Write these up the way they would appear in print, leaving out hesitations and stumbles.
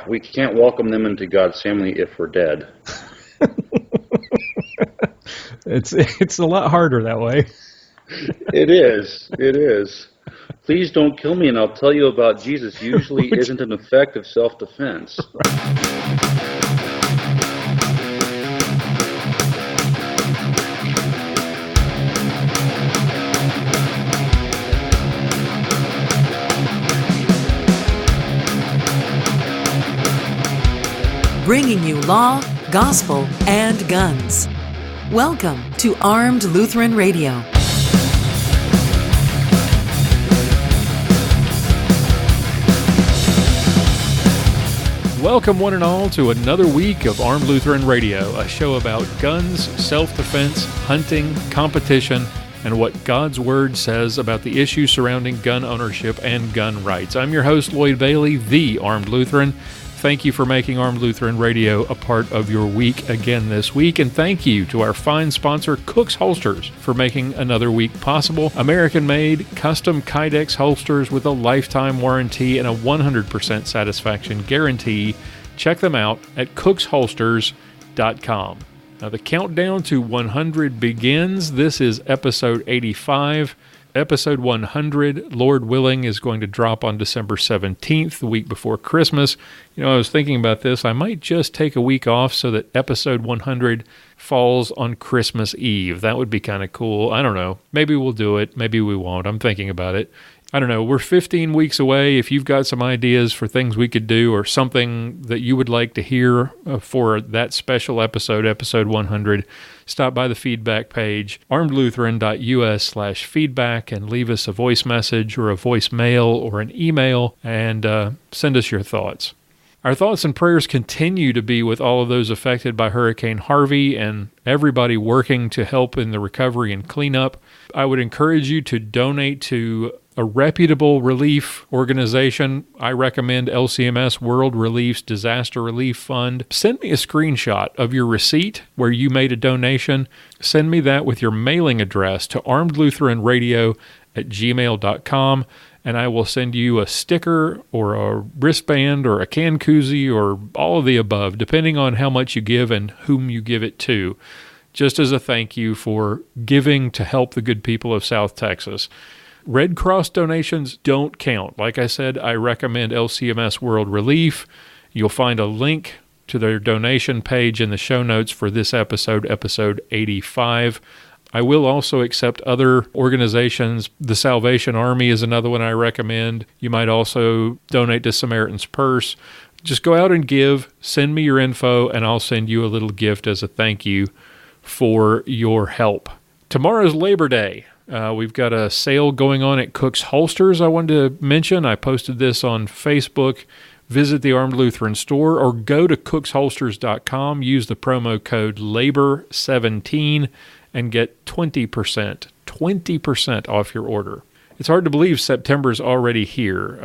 We can't welcome them into God's family if we're dead. It's a lot harder that way. It is. Please don't kill me, and I'll tell you about Jesus. Usually isn't an effect of self-defense. Bringing you law, gospel, and guns. Welcome to Armed Lutheran Radio. Welcome one and all to another week of Armed Lutheran Radio, a show about guns, self-defense, hunting, competition, and what God's Word says about the issues surrounding gun ownership and gun rights. I'm your host, Lloyd Bailey, the Armed Lutheran. Thank you for making Armed Lutheran Radio a part of your week again this week, and thank you to our fine sponsor, Cook's Holsters, for making another week possible. American-made, custom Kydex holsters with a lifetime warranty and a 100% satisfaction guarantee. Check them out at cooksholsters.com. Now, the countdown to 100 begins. This is episode 85. Episode 100, Lord willing, is going to drop on December 17th, the week before Christmas. You know, I was thinking about this. I might just take a week off so that episode 100 falls on Christmas Eve. That would be kind of cool. I don't know. Maybe we'll do it. Maybe we won't. I'm thinking about it. I don't know. We're 15 weeks away. If you've got some ideas for things we could do or something that you would like to hear for that special episode, episode 100, stop by the feedback page, armedlutheran.us/feedback, and leave us a voice message or a voicemail or an email and send us your thoughts. Our thoughts and prayers continue to be with all of those affected by Hurricane Harvey and everybody working to help in the recovery and cleanup. I would encourage you to donate to a reputable relief organization. I recommend LCMS World Relief's Disaster Relief Fund. Send me a screenshot of your receipt where you made a donation. Send me that with your mailing address to armedlutheranradio@gmail.com, and I will send you a sticker or a wristband or a can koozie or all of the above, depending on how much you give and whom you give it to, just as a thank you for giving to help the good people of South Texas. Red Cross donations don't count. Like I said, I recommend LCMS World Relief. You'll find a link to their donation page in the show notes for this episode, episode 85. I will also accept other organizations. The Salvation Army is another one I recommend. You might also donate to Samaritan's Purse. Just go out and give, send me your info, and I'll send you a little gift as a thank you for your help. Tomorrow's Labor Day. We've got a sale going on at Cook's Holsters I wanted to mention. I posted this on Facebook. Visit the Armed Lutheran store or go to cooksholsters.com. Use the promo code LABOR17 and get 20% off your order. It's hard to believe September's already here.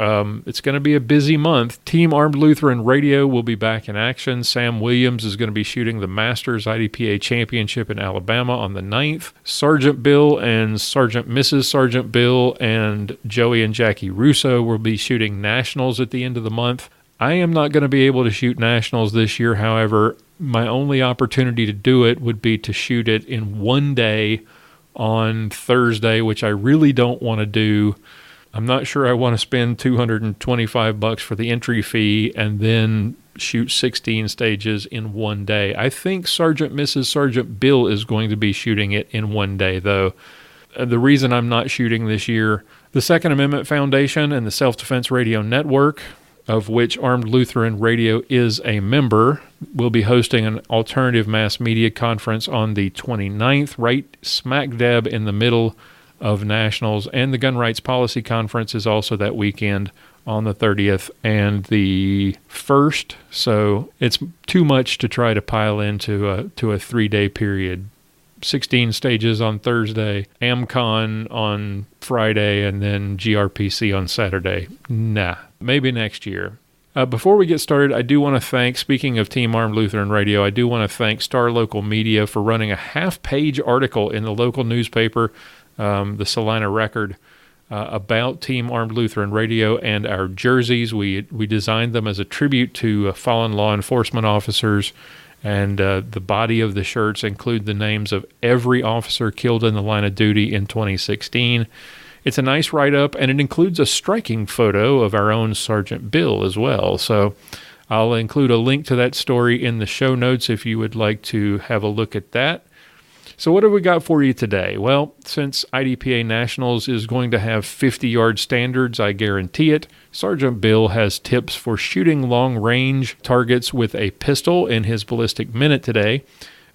It's going to be a busy month. Team Armed Lutheran Radio will be back in action. Sam Williams is going to be shooting the Masters IDPA Championship in Alabama on the 9th. Sergeant Bill and Mrs. Sergeant Bill and Joey and Jackie Russo will be shooting Nationals at the end of the month. I am not going to be able to shoot Nationals this year. However, my only opportunity to do it would be to shoot it in one day on Thursday, which I really don't want to do. I'm not sure I want to spend $225 for the entry fee and then shoot 16 stages in one day. I think Mrs. Sergeant Bill is going to be shooting it in one day, though. The reason I'm not shooting this year, the Second Amendment Foundation and the Self-Defense Radio Network, of which Armed Lutheran Radio is a member, will be hosting an alternative mass media conference on the 29th, right smack dab in the middle of Nationals, and the Gun Rights Policy Conference is also that weekend on the 30th and the 1st, so it's too much to try to pile into a 3-day period. 16 stages on Thursday, AmCon on Friday, and then GRPC on Saturday. Nah, maybe next year. Before we get started, I do want to thank, speaking of Team Armed Lutheran Radio, I do want to thank Star Local Media for running a half-page article in the local newspaper, the Salina Record, about Team Armed Lutheran Radio and our jerseys. We designed them as a tribute to fallen law enforcement officers, and the body of the shirts include the names of every officer killed in the line of duty in 2016. It's a nice write-up, and it includes a striking photo of our own Sergeant Bill as well. So I'll include a link to that story in the show notes if you would like to have a look at that. So what have we got for you today? Well, since IDPA Nationals is going to have 50-yard standards, I guarantee it, Sergeant Bill has tips for shooting long-range targets with a pistol in his Ballistic Minute today.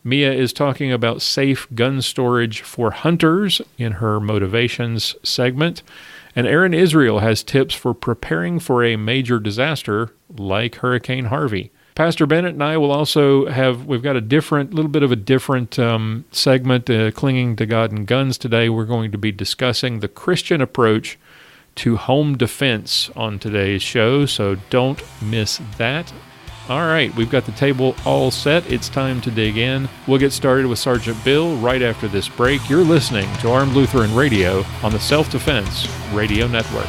Mia is talking about safe gun storage for hunters in her Motivations segment. And Aaron Israel has tips for preparing for a major disaster like Hurricane Harvey. Pastor Bennett and I will also we've got a little bit of a different segment, Clinging to God and Guns today. We're going to be discussing the Christian approach to home defense on today's show, so don't miss that. All right, we've got the table all set. It's time to dig in. We'll get started with Sergeant Bill right after this break. You're listening to Armed Lutheran Radio on the Self-Defense Radio Network.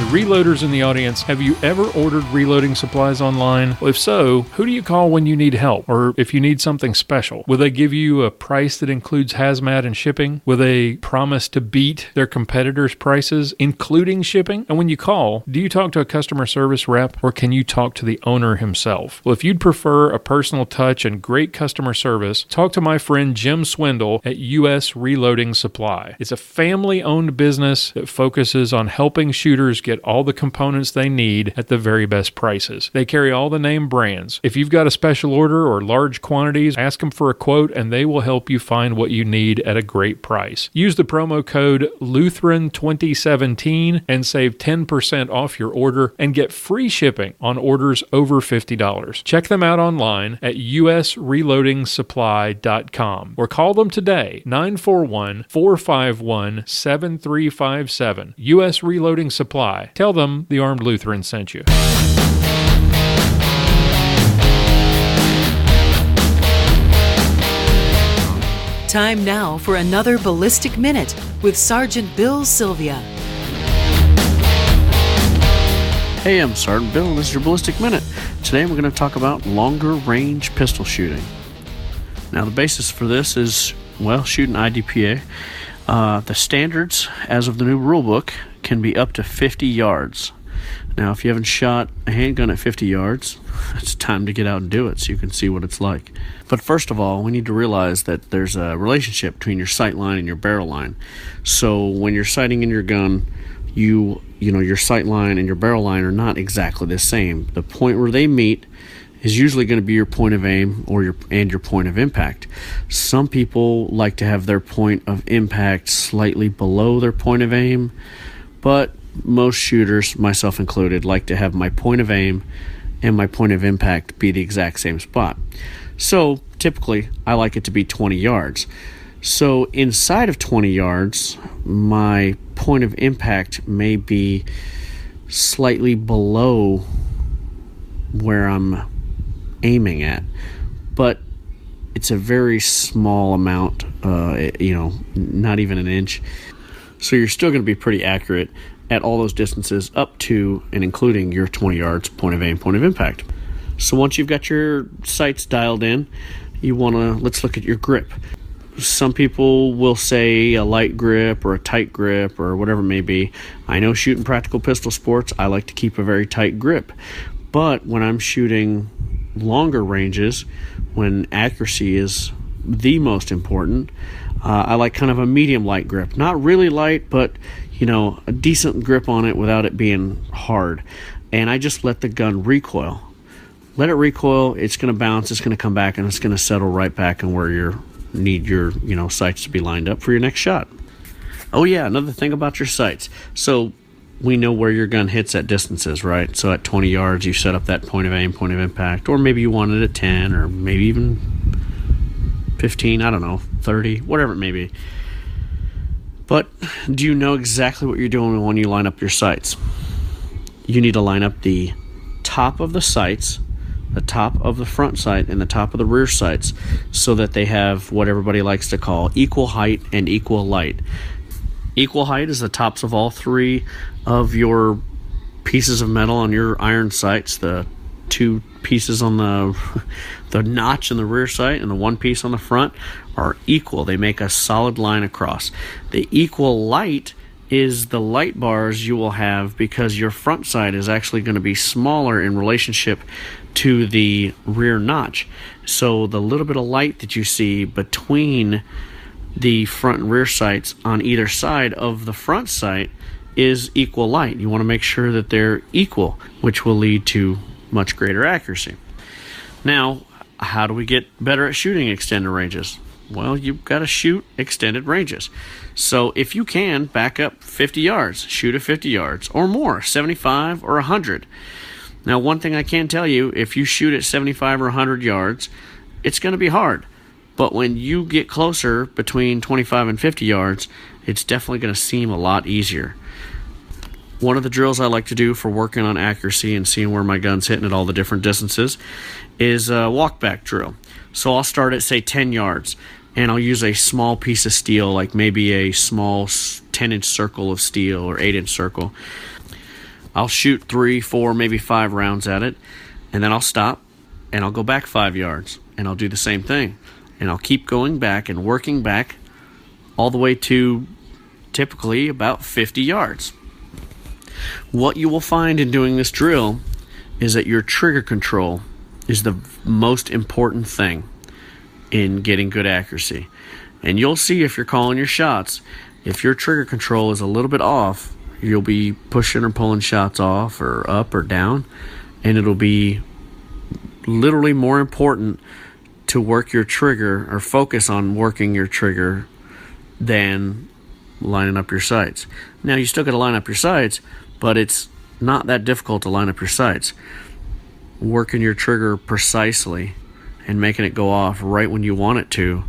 Reloaders in the audience, have you ever ordered reloading supplies online? Well, if so, who do you call when you need help, or if you need something special? Will they give you a price that includes hazmat and shipping? Will they promise to beat their competitors' prices, including shipping? And when you call, do you talk to a customer service rep, or can you talk to the owner himself? Well, if you'd prefer a personal touch and great customer service, talk to my friend Jim Swindle at U.S. Reloading Supply. It's a family-owned business that focuses on helping shooters get all the components they need at the very best prices. They carry all the name brands. If you've got a special order or large quantities, ask them for a quote and they will help you find what you need at a great price. Use the promo code Lutheran2017 and save 10% off your order and get free shipping on orders over $50. Check them out online at usreloadingsupply.com or call them today, 941-451-7357. U.S. Reloading Supply. Tell them the Armed Lutheran sent you. Time now for another Ballistic Minute with Sergeant Bill Silvia. Hey, I'm Sergeant Bill, and this is your Ballistic Minute. Today we're going to talk about longer range pistol shooting. Now, the basis for this is, shooting IDPA. The standards, as of the new rule book, can be up to 50 yards. Now, if you haven't shot a handgun at 50 yards, it's time to get out and do it so you can see what it's like. But first of all, we need to realize that there's a relationship between your sight line and your barrel line. So when you're sighting in your gun, your sight line and your barrel line are not exactly the same. The point where they meet is usually going to be your point of aim your point of impact. Some people like to have their point of impact slightly below their point of aim, but most shooters, myself included, like to have my point of aim and my point of impact be the exact same spot. So typically, I like it to be 20 yards. So inside of 20 yards, my point of impact may be slightly below where I'm aiming at, but it's a very small amount, not even an inch. So you're still going to be pretty accurate at all those distances up to and including your 20 yards point of aim, point of impact. So once you've got your sights dialed in, let's look at your grip. Some people will say a light grip or a tight grip or whatever it may be. I know shooting practical pistol sports, I like to keep a very tight grip. But when I'm shooting longer ranges, when accuracy is the most important, I like kind of a medium light grip. Not really light, but a decent grip on it without it being hard. And I just let the gun recoil. Let it recoil, it's going to bounce, it's going to come back, and it's going to settle right back on where you need your sights to be lined up for your next shot. Oh yeah, another thing about your sights. So we know where your gun hits at distances, right? So at 20 yards, you set up that point of aim, point of impact, or maybe you want it at 10, or maybe even 15, 30, whatever it may be. But do you know exactly what you're doing when you line up your sights? You need to line up the top of the sights, the top of the front sight and the top of the rear sights, so that they have what everybody likes to call equal height and equal light. Equal height is the tops of all three of your pieces of metal on your iron sights. The two pieces on the notch in the rear sight and the one piece on the front are equal. They make a solid line across. The equal light is the light bars you will have because your front sight is actually going to be smaller in relationship to the rear notch. So the little bit of light that you see between the front and rear sights on either side of the front sight is equal light. You want to make sure that they're equal, which will lead to much greater accuracy. Now, how do we get better at shooting extended ranges? Well, you've got to shoot extended ranges. So if you can, back up 50 yards, shoot at 50 yards or more, 75 or 100. Now, one thing I can tell you, if you shoot at 75 or 100 yards, it's going to be hard. But when you get closer between 25 and 50 yards, it's definitely going to seem a lot easier. One of the drills I like to do for working on accuracy and seeing where my gun's hitting at all the different distances is a walk-back drill. So I'll start at, say, 10 yards, and I'll use a small piece of steel, like maybe a small 10-inch circle of steel or 8-inch circle. I'll shoot 3, 4, maybe 5 rounds at it, and then I'll stop, and I'll go back 5 yards, and I'll do the same thing. And I'll keep going back and working back all the way to typically about 50 yards. What you will find in doing this drill is that your trigger control is the most important thing in getting good accuracy. And you'll see if you're calling your shots, if your trigger control is a little bit off, you'll be pushing or pulling shots off or up or down, and it'll be literally more important to work your trigger or focus on working your trigger than lining up your sights. Now, you still got to line up your sights, but it's not that difficult to line up your sights. Working your trigger precisely and making it go off right when you want it to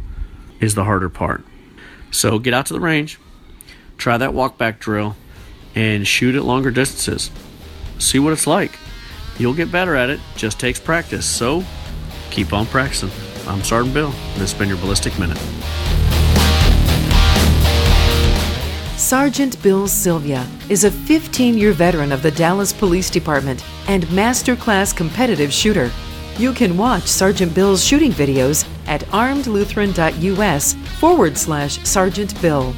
is the harder part. So get out to the range, try that walk-back drill, and shoot at longer distances. See what it's like. You'll get better at it, just takes practice. So keep on practicing. I'm Sergeant Bill, and this has been your Ballistic Minute. Sergeant Bill Silvia is a 15-year veteran of the Dallas Police Department and masterclass competitive shooter. You can watch Sergeant Bill's shooting videos at armedlutheran.us/Sergeant Bill.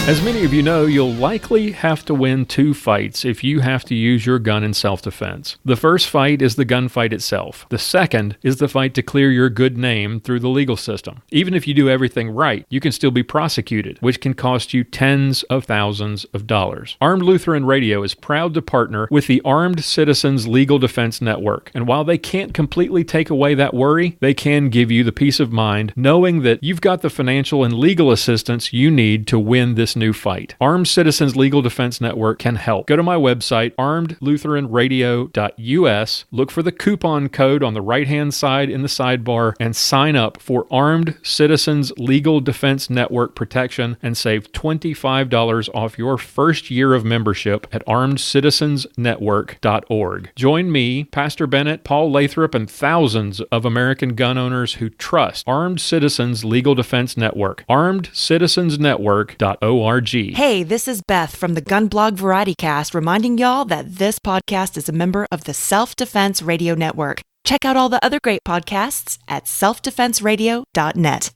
As many of you know, you'll likely have to win 2 fights if you have to use your gun in self-defense. The first fight is the gunfight itself. The second is the fight to clear your good name through the legal system. Even if you do everything right, you can still be prosecuted, which can cost you tens of thousands of dollars. Armed Lutheran Radio is proud to partner with the Armed Citizens Legal Defense Network. And while they can't completely take away that worry, they can give you the peace of mind knowing that you've got the financial and legal assistance you need to win this new fight. Armed Citizens Legal Defense Network can help. Go to my website, armedlutheranradio.us, look for the coupon code on the right-hand side in the sidebar, and sign up for Armed Citizens Legal Defense Network protection and save $25 off your first year of membership at armedcitizensnetwork.org. Join me, Pastor Bennett, Paul Lathrop, and thousands of American gun owners who trust Armed Citizens Legal Defense Network. armedcitizensnetwork.org. Hey, this is Beth from the Gun Blog Variety Cast reminding y'all that this podcast is a member of the Self-Defense Radio Network. Check out all the other great podcasts at selfdefenseradio.net.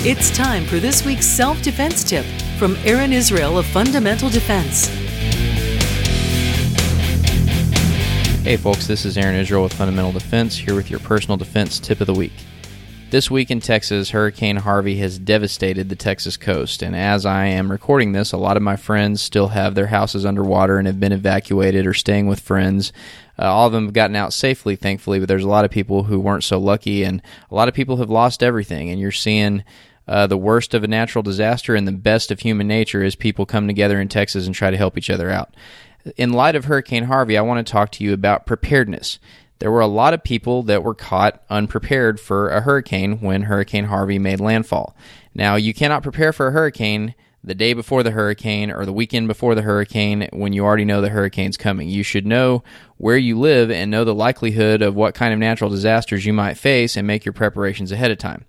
It's time for this week's self-defense tip from Aaron Israel of Fundamental Defense. Hey folks, this is Aaron Israel with Fundamental Defense, here with your personal defense tip of the week. This week in Texas, Hurricane Harvey has devastated the Texas coast, and as I am recording this, a lot of my friends still have their houses underwater and have been evacuated or staying with friends. All of them have gotten out safely, thankfully, but there's a lot of people who weren't so lucky, and a lot of people have lost everything, and you're seeing the worst of a natural disaster and the best of human nature as people come together in Texas and try to help each other out. In light of Hurricane Harvey, I want to talk to you about preparedness. there were a lot of people that were caught unprepared for a hurricane when Hurricane Harvey made landfall. Now, you cannot prepare for a hurricane the day before the hurricane or the weekend before the hurricane when you already know the hurricane's coming. You should know where you live and know the likelihood of what kind of natural disasters you might face and make your preparations ahead of time.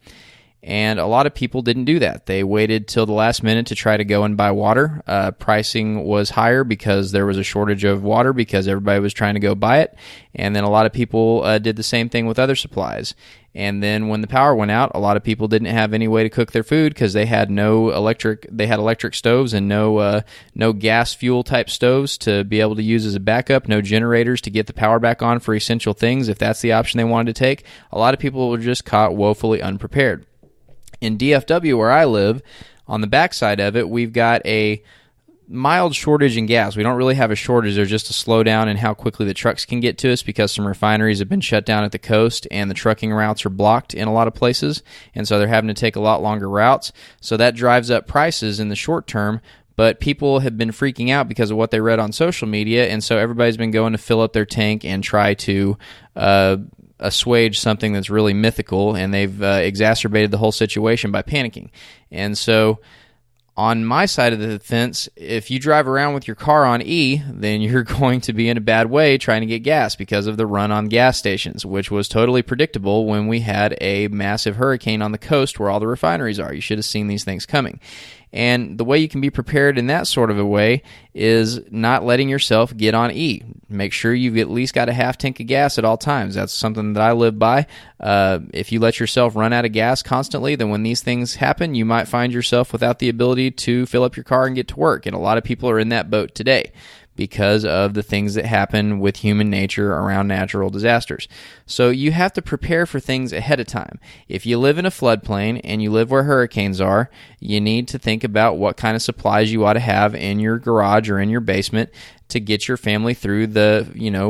And a lot of people didn't do that. They waited till the last minute to try to go and buy water. Pricing was higher because there was a shortage of water because everybody was trying to go buy it. And then a lot of people did the same thing with other supplies. And then when the power went out, a lot of people didn't have any way to cook their food because they had electric stoves and no gas fuel type stoves to be able to use as a backup, no generators to get the power back on for essential things if that's the option they wanted to take. A lot of people were just caught woefully unprepared. In DFW, where I live, on the backside of it, we've got a mild shortage in gas. We don't really have a shortage. There's just a slowdown in how quickly the trucks can get to us because some refineries have been shut down at the coast and the trucking routes are blocked in a lot of places, and so they're having to take a lot longer routes. So that drives up prices in the short term, but people have been freaking out because of what they read on social media, and so everybody's been going to fill up their tank and try to assuage something that's really mythical, and they've exacerbated the whole situation by panicking. And so on my side of the fence, if you drive around with your car on E, then you're going to be in a bad way trying to get gas because of the run on gas stations, which was totally predictable when we had a massive hurricane on the coast where all the refineries are. You should have seen these things coming. And the way you can be prepared in that sort of a way is not letting yourself get on E. Make sure you've at least got a half tank of gas at all times. That's something that I live by. If you let yourself run out of gas constantly, then when these things happen, you might find yourself without the ability to fill up your car and get to work. And a lot of people are in that boat today because of the things that happen with human nature around natural disasters. So you have to prepare for things ahead of time. If you live in a floodplain and you live where hurricanes are, you need to think about what kind of supplies you ought to have in your garage or in your basement to get your family through the,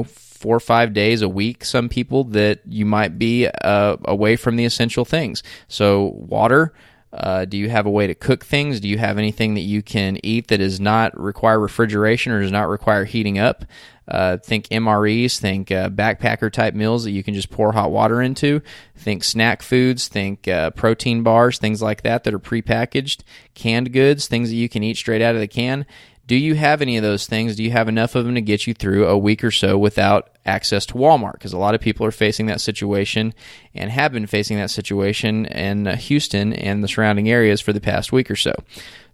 4 or 5 days a week, some people that you might be away from the essential things. So water. Do you have a way to cook things? Do you have anything that you can eat that does not require refrigeration or does not require heating up? Think MREs, think backpacker type meals that you can just pour hot water into. Think snack foods, think protein bars, things like that are prepackaged. Canned goods, things that you can eat straight out of the can. Do you have any of those things? Do you have enough of them to get you through a week or so without access to Walmart? Because a lot of people are facing that situation and have been facing that situation in Houston and the surrounding areas for the past week or so.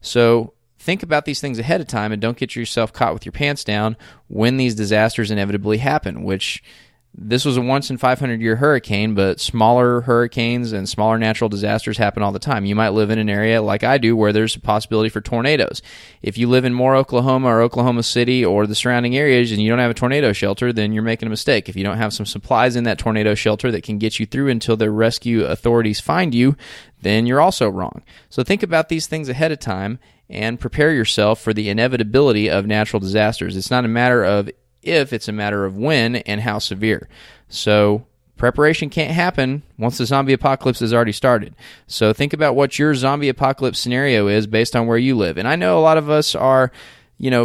So think about these things ahead of time and don't get yourself caught with your pants down when these disasters inevitably happen, which this was a once-in-500-year hurricane, but smaller hurricanes and smaller natural disasters happen all the time. You might live in an area like I do where there's a possibility for tornadoes. If you live in Moore, Oklahoma or Oklahoma City or the surrounding areas and you don't have a tornado shelter, then you're making a mistake. If you don't have some supplies in that tornado shelter that can get you through until the rescue authorities find you, then you're also wrong. So think about these things ahead of time and prepare yourself for the inevitability of natural disasters. It's not a matter of if, it's a matter of when and how severe. So preparation can't happen once the zombie apocalypse has already started. So think about what your zombie apocalypse scenario is based on where you live. And I know a lot of us are,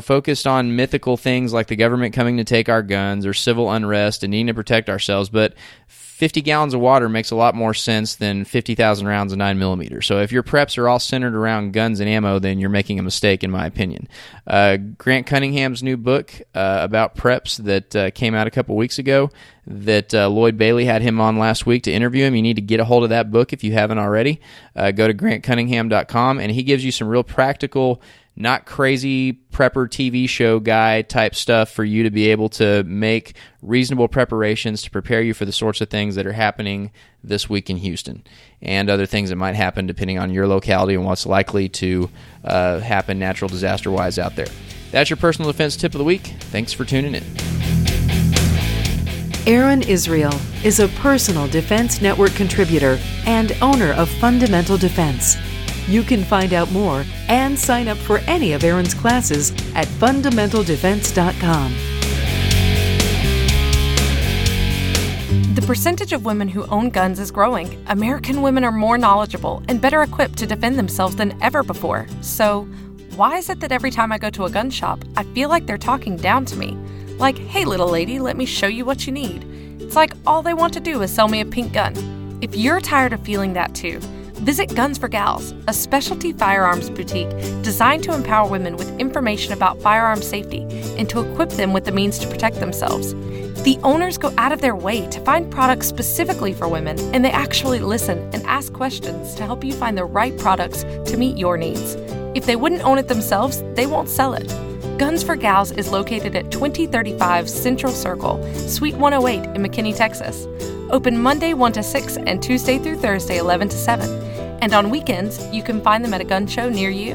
focused on mythical things like the government coming to take our guns or civil unrest and needing to protect ourselves, but 50 gallons of water makes a lot more sense than 50,000 rounds of 9mm. So if your preps are all centered around guns and ammo, then you're making a mistake, in my opinion. Grant Cunningham's new book about preps that came out a couple weeks ago, that Lloyd Bailey had him on last week to interview him. You need to get a hold of that book if you haven't already. Go to grantcunningham.com, and he gives you some real practical, not crazy prepper TV show guy type stuff for you to be able to make reasonable preparations to prepare you for the sorts of things that are happening this week in Houston and other things that might happen depending on your locality and what's likely to happen natural disaster-wise out there. That's your personal defense tip of the week. Thanks for tuning in. Aaron Israel is a Personal Defense Network contributor and owner of Fundamental Defense. You can find out more and sign up for any of Aaron's classes at fundamentaldefense.com. The percentage of women who own guns is growing. American women are more knowledgeable and better equipped to defend themselves than ever before. So, why is it that every time I go to a gun shop, I feel like they're talking down to me? Like, hey little lady, let me show you what you need. It's like all they want to do is sell me a pink gun. If you're tired of feeling that too, visit Guns for Gals, a specialty firearms boutique designed to empower women with information about firearm safety and to equip them with the means to protect themselves. The owners go out of their way to find products specifically for women, and they actually listen and ask questions to help you find the right products to meet your needs. If they wouldn't own it themselves, they won't sell it. Guns for Gals is located at 2035 Central Circle, Suite 108 in McKinney, Texas. Open Monday 1 to 6 and Tuesday through Thursday 11 to 7. And on weekends, you can find them at a gun show near you.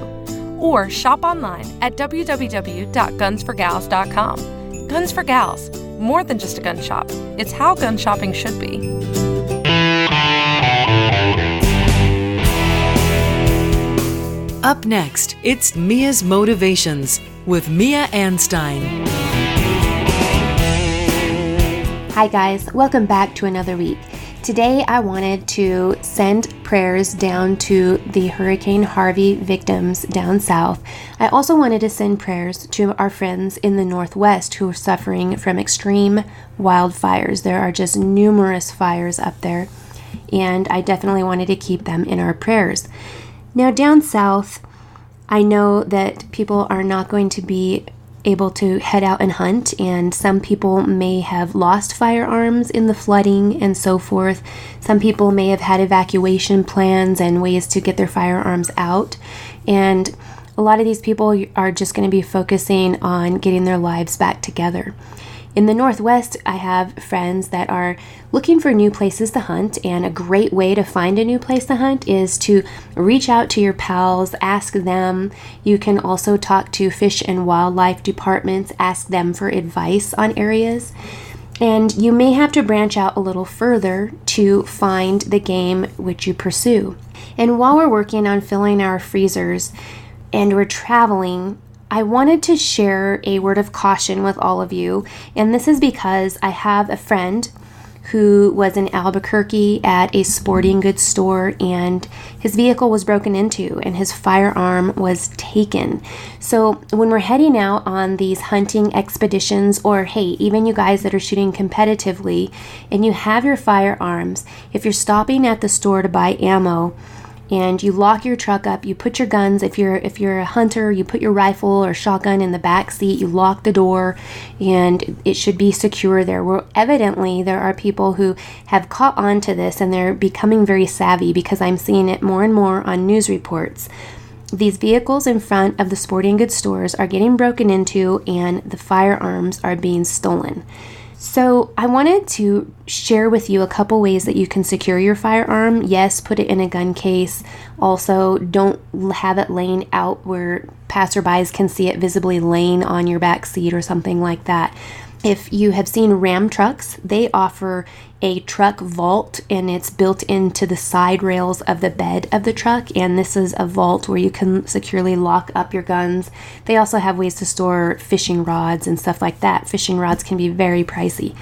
Or shop online at www.gunsforgals.com. Guns for Gals, more than just a gun shop. It's how gun shopping should be. Up next, it's Mia's Motivations with Mia Anstine. Hi guys, welcome back to another week. Today I wanted to send prayers down to the Hurricane Harvey victims down south. I also wanted to send prayers to our friends in the Northwest who are suffering from extreme wildfires. There are just numerous fires up there, and I definitely wanted to keep them in our prayers. Now down south, I know that people are not going to be able to head out and hunt, and some people may have lost firearms in the flooding and so forth. Some people may have had evacuation plans and ways to get their firearms out, and a lot of these people are just going to be focusing on getting their lives back together. In the Northwest, I have friends that are looking for new places to hunt, and a great way to find a new place to hunt is to reach out to your pals, ask them. You can also talk to fish and wildlife departments, ask them for advice on areas. And you may have to branch out a little further to find the game which you pursue. And while we're working on filling our freezers and we're traveling, I wanted to share a word of caution with all of you, and this is because I have a friend who was in Albuquerque at a sporting goods store, and his vehicle was broken into and his firearm was taken. So when we're heading out on these hunting expeditions, or hey, even you guys that are shooting competitively and you have your firearms, if you're stopping at the store to buy ammo, and you lock your truck up, you put your guns, if you're a hunter, you put your rifle or shotgun in the back seat, you lock the door, and it should be secure there. Well, evidently, there are people who have caught on to this, and they're becoming very savvy because I'm seeing it more and more on news reports. These vehicles in front of the sporting goods stores are getting broken into, and the firearms are being stolen. So I wanted to share with you a couple ways that you can secure your firearm. Yes, put it in a gun case. Also, don't have it laying out where passerbys can see it visibly laying on your back seat or something like that. If you have seen Ram trucks, they offer a truck vault, and it's built into the side rails of the bed of the truck, and this is a vault where you can securely lock up your guns. They also have ways to store fishing rods and stuff like that. Fishing rods can be very pricey.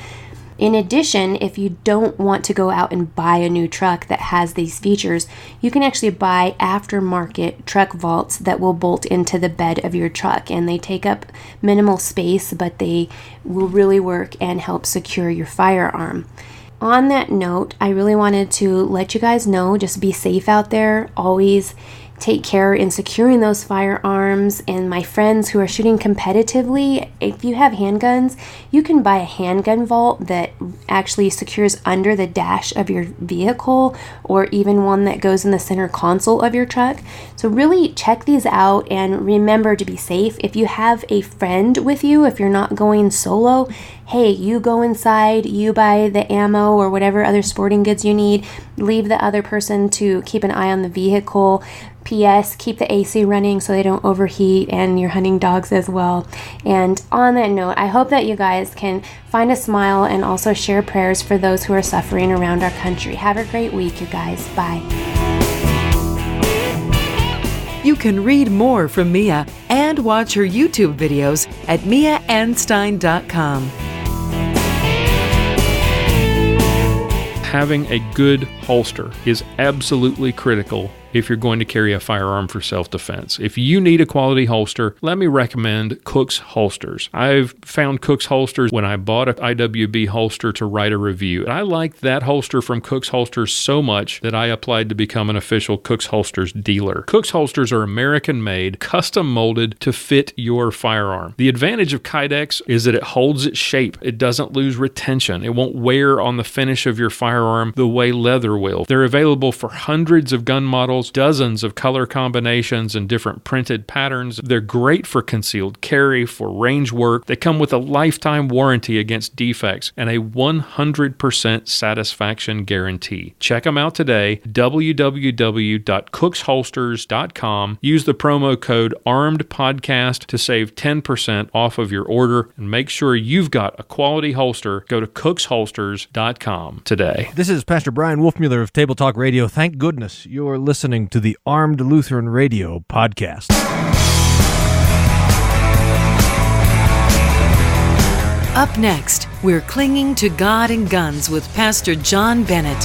In addition, if you don't want to go out and buy a new truck that has these features, you can actually buy aftermarket truck vaults that will bolt into the bed of your truck, and they take up minimal space, but they will really work and help secure your firearm. On that note, I really wanted to let you guys know, just be safe out there. Always take care in securing those firearms. And my friends who are shooting competitively, if you have handguns, you can buy a handgun vault that actually secures under the dash of your vehicle, or even one that goes in the center console of your truck. So really check these out, and remember to be safe. If you have a friend with you, if you're not going solo, hey, you go inside, you buy the ammo or whatever other sporting goods you need, leave the other person to keep an eye on the vehicle. P.S. Keep the AC running so they don't overheat, and your hunting dogs as well. And on that note, I hope that you guys can find a smile and also share prayers for those who are suffering around our country. Have a great week, you guys. Bye. You can read more from Mia and watch her YouTube videos at miaanstine.com. Having a good holster is absolutely critical if you're going to carry a firearm for self-defense. If you need a quality holster, let me recommend Cook's Holsters. I've found Cook's Holsters when I bought an IWB holster to write a review. I liked that holster from Cook's Holsters so much that I applied to become an official Cook's Holsters dealer. Cook's Holsters are American-made, custom-molded to fit your firearm. The advantage of Kydex is that it holds its shape. It doesn't lose retention. It won't wear on the finish of your firearm the way leather will. They're available for hundreds of gun models, dozens of color combinations, and different printed patterns. They're great for concealed carry, for range work. They come with a lifetime warranty against defects and a 100% satisfaction guarantee. Check them out today, www.cooksholsters.com. Use the promo code ARMEDPODCAST to save 10% off of your order, and make sure you've got a quality holster. Go to cooksholsters.com today. This is Pastor Brian Wolfmueller of Table Talk Radio. Thank goodness you're listening to the Armed Lutheran Radio podcast. Up next, we're clinging to God and guns with Pastor John Bennett.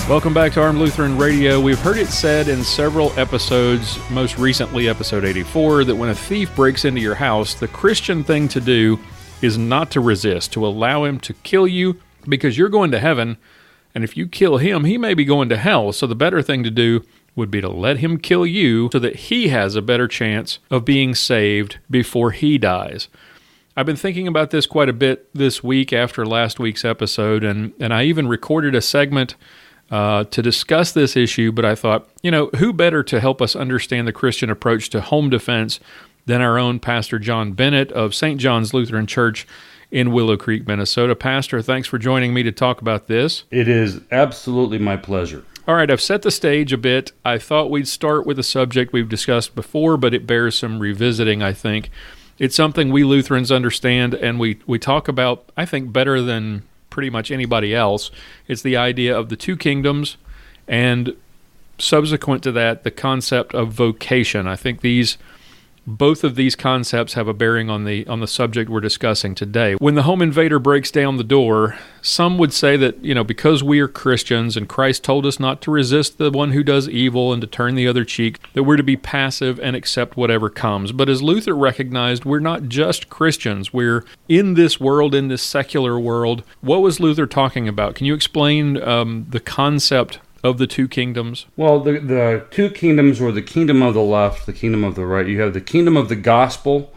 Welcome back to Armed Lutheran Radio. We've heard it said in several episodes, most recently episode 84, that when a thief breaks into your house, the Christian thing to do is not to resist, to allow him to kill you, because you're going to heaven, and if you kill him, he may be going to hell. So the better thing to do would be to let him kill you so that he has a better chance of being saved before he dies. I've been thinking about this quite a bit this week after last week's episode, and I even recorded a segment to discuss this issue, but I thought, who better to help us understand the Christian approach to home defense than our own Pastor John Bennett of St. John's Lutheran Church in Willow Creek, Minnesota. Pastor, thanks for joining me to talk about this. It is absolutely my pleasure. All right, I've set the stage a bit. I thought we'd start with a subject we've discussed before, but it bears some revisiting, I think. It's something we Lutherans understand, and we talk about, I think, better than pretty much anybody else. It's the idea of the two kingdoms, and subsequent to that, the concept of vocation. I think both of these concepts have a bearing on the subject we're discussing today. When the home invader breaks down the door, some would say that, because we are Christians and Christ told us not to resist the one who does evil and to turn the other cheek, that we're to be passive and accept whatever comes. But as Luther recognized, we're not just Christians. We're in this world, in this secular world. What was Luther talking about? Can you explain the concept of the two kingdoms? Well, the two kingdoms, or the kingdom of the left, the kingdom of the right. You have the kingdom of the gospel,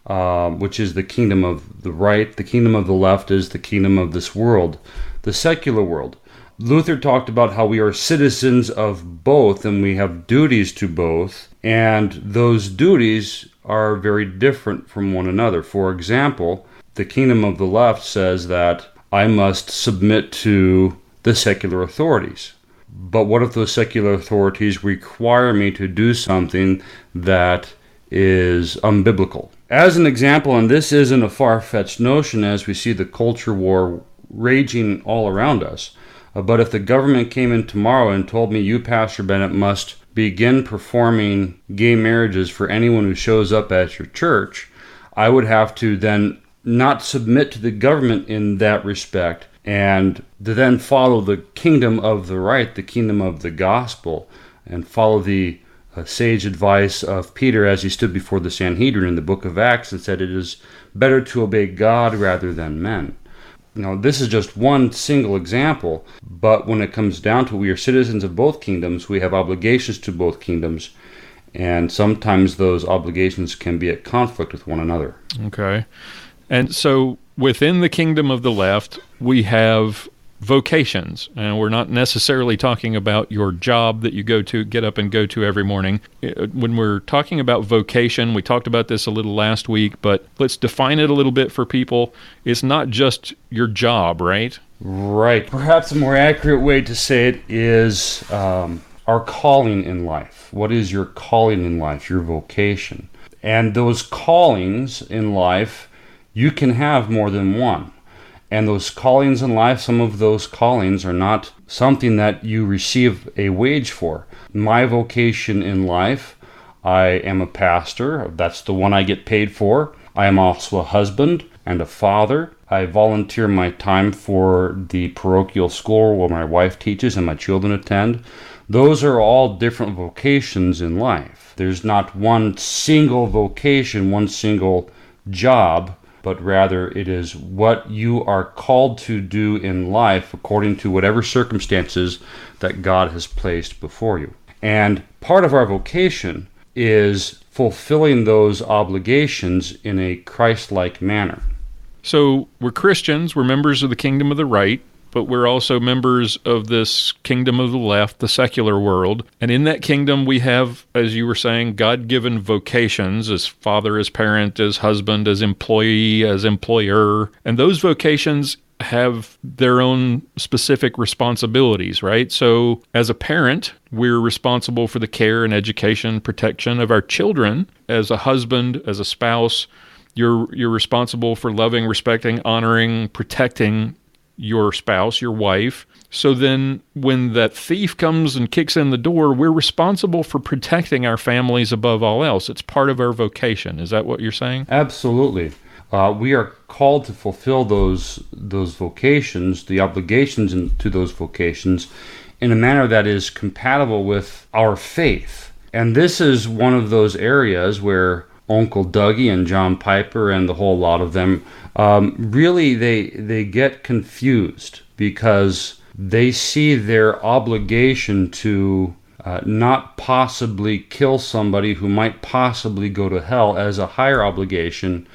which is the kingdom of the right. The kingdom of the left is the kingdom of this world, the secular world. Luther talked about how we are citizens of both, and we have duties to both, and those duties are very different from one another. For example, the kingdom of the left says that I must submit to the secular authorities. But what if those secular authorities require me to do something that is unbiblical? As an example, and this isn't a far-fetched notion as we see the culture war raging all around us, but if the government came in tomorrow and told me, you, Pastor Bennett, must begin performing gay marriages for anyone who shows up at your church, I would have to then not submit to the government in that respect, and to then follow the kingdom of the right, the kingdom of the gospel, and follow the sage advice of Peter as he stood before the Sanhedrin in the book of Acts and said, it is better to obey God rather than men. This is just one single example, but when it comes down to it, we are citizens of both kingdoms, we have obligations to both kingdoms, and sometimes those obligations can be at conflict with one another. Okay. And so within the kingdom of the left, we have vocations, and we're not necessarily talking about your job that you get up and go to every morning. When we're talking about vocation, we talked about this a little last week, but let's define it a little bit for people. It's not just your job, right? Right. Perhaps a more accurate way to say it is our calling in life. What is your calling in life, your vocation? And those callings in life, you can have more than one. And those callings in life, some of those callings are not something that you receive a wage for. My vocation in life, I am a pastor. That's the one I get paid for. I am also a husband and a father. I volunteer my time for the parochial school where my wife teaches and my children attend. Those are all different vocations in life. There's not one single vocation, one single job, but rather it is what you are called to do in life according to whatever circumstances that God has placed before you. And part of our vocation is fulfilling those obligations in a Christ-like manner. So we're Christians, we're members of the kingdom of the right, but we're also members of this kingdom of the left, the secular world. And in that kingdom, we have, as you were saying, God-given vocations as father, as parent, as husband, as employee, as employer. And those vocations have their own specific responsibilities, right? So as a parent, we're responsible for the care and education, protection of our children. As a husband, as a spouse, you're responsible for loving, respecting, honoring, protecting your spouse, your wife. So then when that thief comes and kicks in the door, we're responsible for protecting our families above all else. It's part of our vocation. Is that what you're saying? Absolutely. We are called to fulfill those vocations, the obligations to those vocations, in a manner that is compatible with our faith. And this is one of those areas where Uncle Dougie and John Piper and the whole lot of them, really they get confused because they see their obligation to not possibly kill somebody who might possibly go to hell as a higher obligation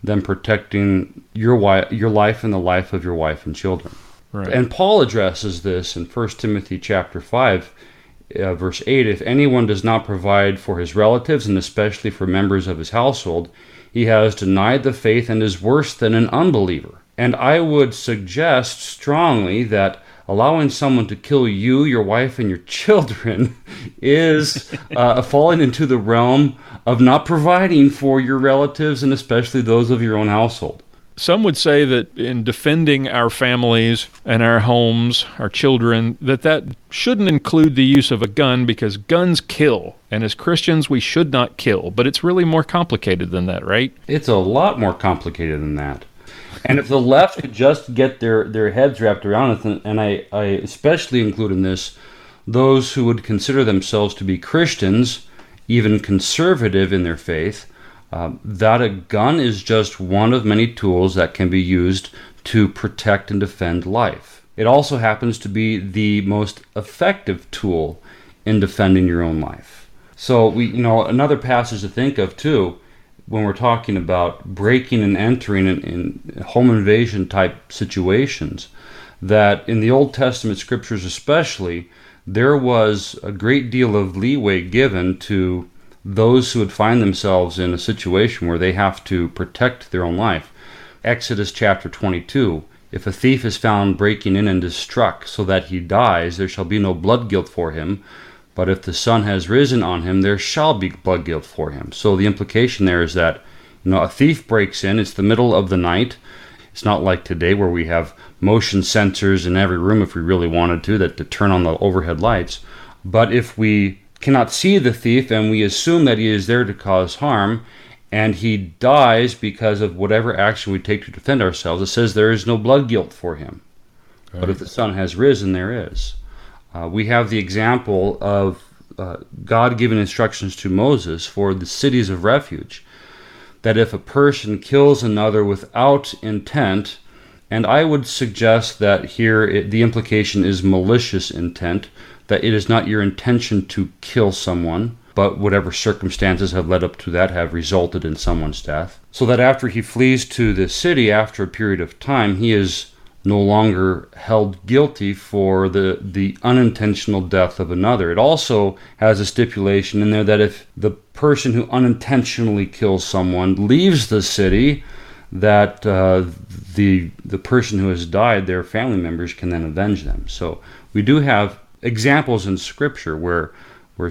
than protecting your life and the life of your wife and children. Right. And Paul addresses this in 1 Timothy chapter 5, verse 8, if anyone does not provide for his relatives, and especially for members of his household, he has denied the faith and is worse than an unbeliever. And I would suggest strongly that allowing someone to kill you, your wife, and your children is falling into the realm of not providing for your relatives and especially those of your own household. Some would say that in defending our families and our homes, our children, that shouldn't include the use of a gun because guns kill. And as Christians, we should not kill. But it's really more complicated than that, right? It's a lot more complicated than that. And if the left could just get their heads wrapped around it, and I especially include in this those who would consider themselves to be Christians, even conservative in their faith, that a gun is just one of many tools that can be used to protect and defend life. It also happens to be the most effective tool in defending your own life. So another passage to think of too, when we're talking about breaking and entering in home invasion type situations, that in the Old Testament scriptures especially, there was a great deal of leeway given to those who would find themselves in a situation where they have to protect their own life. Exodus chapter 22, if a thief is found breaking in and is struck so that he dies, there shall be no blood guilt for him. But if the sun has risen on him, there shall be blood guilt for him. So the implication there is that a thief breaks in, it's the middle of the night. It's not like today where we have motion sensors in every room if we really wanted to turn on the overhead lights. But if we cannot see the thief and we assume that he is there to cause harm and he dies because of whatever action we take to defend ourselves, it says there is no blood guilt for him. Okay. But if the sun has risen, there is. We have the example of God giving instructions to Moses for the cities of refuge, that if a person kills another without intent, and I would suggest that here the implication is malicious intent, that it is not your intention to kill someone, but whatever circumstances have led up to that have resulted in someone's death, so that after he flees to the city after a period of time, he is no longer held guilty for the unintentional death of another. It also has a stipulation in there that if the person who unintentionally kills someone leaves the city, that the person who has died, their family members can then avenge them. So we do have examples in Scripture where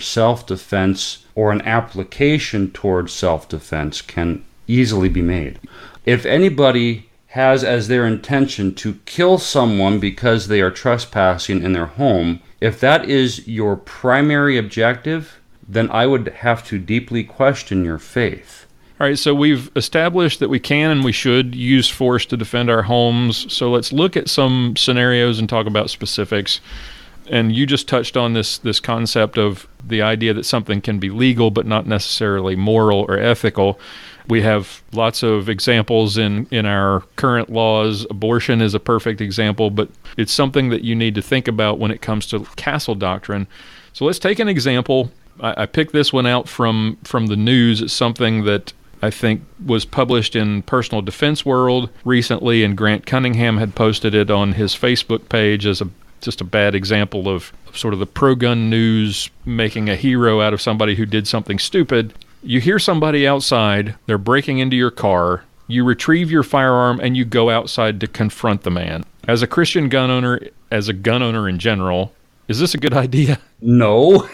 self-defense or an application towards self-defense can easily be made. If anybody has as their intention to kill someone because they are trespassing in their home, if that is your primary objective, then I would have to deeply question your faith. All right, so we've established that we can and we should use force to defend our homes. So let's look at some scenarios and talk about specifics. And you just touched on this concept of the idea that something can be legal but not necessarily moral or ethical. We have lots of examples in our current laws. Abortion is a perfect example, but it's something that you need to think about when it comes to castle doctrine. So let's take an example. I picked this one out from the news. It's something that I think was published in Personal Defense World recently, and Grant Cunningham had posted it on his Facebook page as just a bad example of sort of the pro-gun news making a hero out of somebody who did something stupid. You hear somebody outside, they're breaking into your car, you retrieve your firearm, and you go outside to confront the man. As a Christian gun owner, as a gun owner in general, is this a good idea? No.